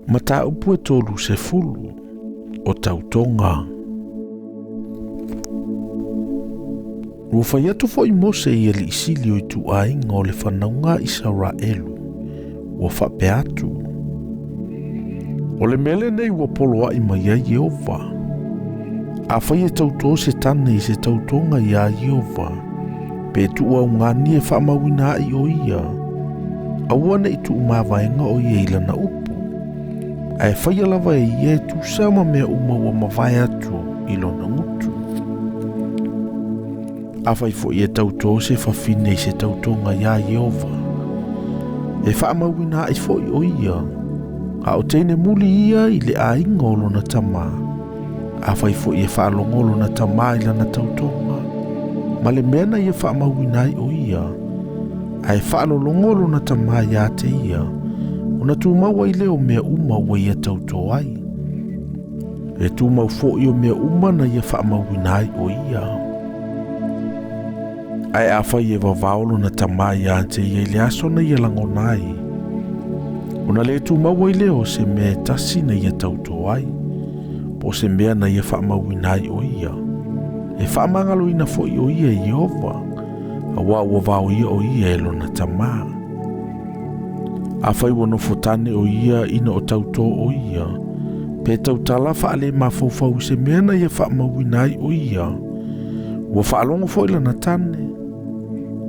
Mata upu e tolu se fulu o tautonga. Ua whai atu fo i Mose i ali isili o i Tuai o le whanaunga Israelu. Ua whape atu. O le mele nei ua poloa i mai ai Jehova. A whai e tauto se tane i se tautonga i a Jehova. Pe tu ua ungani e whamawina i o ia. A wane i tu umawaenga o ia ilana upu. A e whai alawa e ia e tu sama mea uma ua mawai atu i lona ngutu. A whai fo i e tauto se whawhine i se tautonga i a Jehova. E whamawina i fo i o ia. A o teine muli ia i le a ingolo na tama. A whai fo i e whaalongolo na tama i lana tautonga. Ma le mena i e whamawina i o ia. A e whaalolongolo na tama i a te ia. Ona tu maua i leo mea uma ua i e tauto ai. E tu mau fo i o mea uma na i e whamawina i o ia. Ai a whai e wawaulo na tama i a te ia i le aso na i e langonai. Ona le tu maua i leo se mea tasi na i e tauto ai. Po se mea na i e whamawina i o ia. E whamangalo ina fo i o ia i Jehova. A wa ua vau ia o ia e lona tama. A whai wano fotane o ia ina o tauto o ia. Pe tautala whaale mawhauwhau se mea na i e whamawina i o ia. Ua whaalongo fo ila na tane.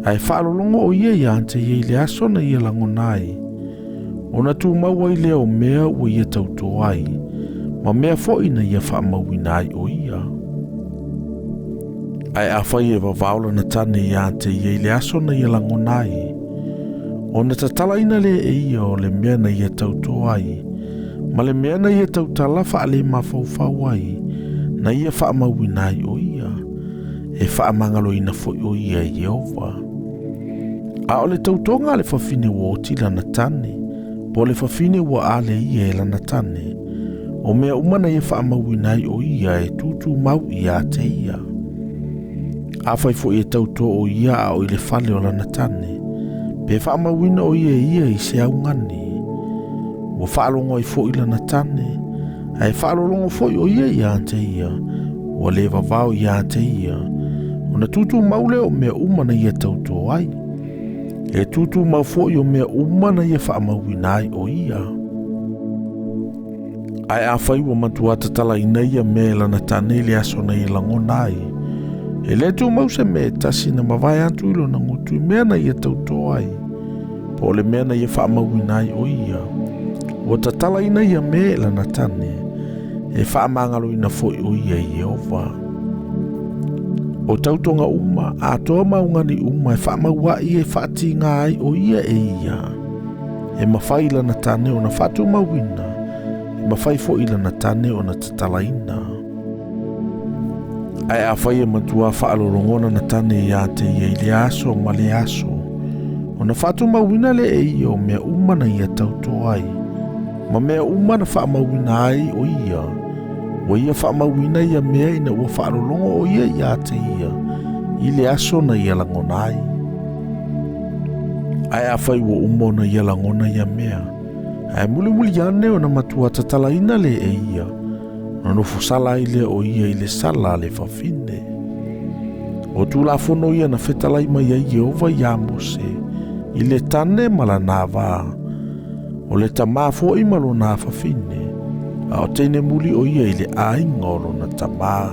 Ai whaalolongo o ia i ante i le aso na i e langonai. Ona tu maua i leo mea ua i e tauto ai. Ma mea fo ina i e whamawina i o ia. Ai a whai e wawawla na tane i ante i le aso na i e langonai. Ona tatala ina le e ia o le mea na i e tauto ai. Ma le mea na i e tautala whaale mawhauwhau ai. Na i e whamawina i o ia. E whaamangalo ina fo i o ia i Jehova. A o le tautonga le whawhine ua oti lana tane. Po le whawhine ua ale ia e lana tane. O mea umana i e whaamawina i o ia e tutu mau i a te ia. A whai fo i e tauto o ia a o i le whale o lana tane. Pe whaamawina o ia i se au ngani. Ua whaalongo i fo i lana tane. A e whaalolongo fo i o ia i a te ia. Ua le vavao i a te ia. Ona tutu maule o mea umana i e tauto ai. E tutu mau fo i o mea umana i e whaamawina i o ia. Ai a whai ua mantuata tala ina ia mea lana tane le aso na i langonai. E le tu mau se me tasi na mawai antu ilo na ngutu i mea na i e tauto ai. Po le mea na i e whaamawina i o ia. Ua tatala ina ia mea lana tane. E whaamangalo ina fo i o ia i Jehova. O tautonga uma, a toa maungani uma e whaamaua i e whaati ngā ai o ia e ia. E mawhai lana tane o na whatu mawina. E mawhai fo ila na tane o na tatalaina. Ai a whai e matua whaalorongona na tane i a te i le aso ma le aso. O na whatu mawina le e ia o mea umana i a tauto ai. Ma mea umana whaamawina ai o ia. Wa ia whaamawina i a mea ina ua whaalolongo o ia i a te ia. I le aso na i a langonai. Ai a whai ua umona i a langona i a mea. Ai muli ane o na matua tatalaina le e ia. Na nofu sala i le o ia i le sala le whawhine. O tu la fono ia na whetalai mai ai Jehova i a Mose. I le tane mala nā wā. O le tamafo i malo nā whawhine. A o teine muli o ia i le a ingolo na tamā